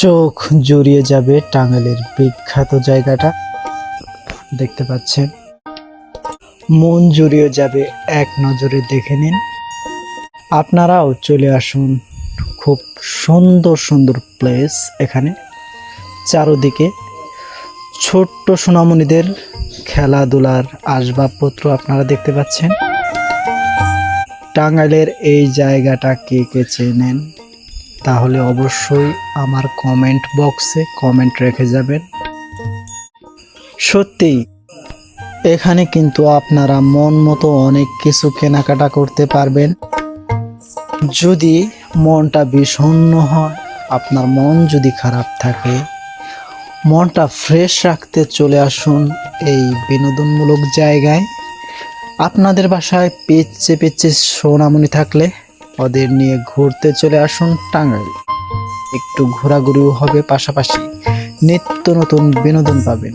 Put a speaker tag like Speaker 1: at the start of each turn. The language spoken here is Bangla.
Speaker 1: চোখ জুড়িয়ে যাবে টাঙ্গাইলের বিখ্যাত জায়গাটা দেখতে পাচ্ছেন। মন জুড়িয়ে যাবে এক নজরে দেখে নিন। আপনারাও চলে আসুন, খুব সুন্দর সুন্দর প্লেস। এখানে চারদিকে ছোট্ট সোনামণিদের খেলাধুলার আসবাবপত্র আপনারা দেখতে পাচ্ছেন। টাঙ্গাইলের এই জায়গাটা কে কে চেনেন তাহলে অবশ্যই আমার কমেন্ট বক্সে কমেন্ট রেখে যাবেন। সত্যি এখানে কিন্তু আপনারা মন মতো অনেক কিছু কেনাকাটা করতে পারবেন। যদি মনটা বিষণ্ণ হয়, আপনার মন যদি খারাপ থাকে, মনটা ফ্রেশ রাখতে চলে আসুন এই বিনোদনমূলক জায়গায়। আপনাদের বাসায় পেচ্ছে পেচ্ছে সোনামণি থাকলে ওদের নিয়ে ঘুরতে চলে আসুন টাঙ্গাইল। একটু ঘোরাঘুরিও হবে, পাশাপাশি নিত্য নতুন বিনোদন পাবেন।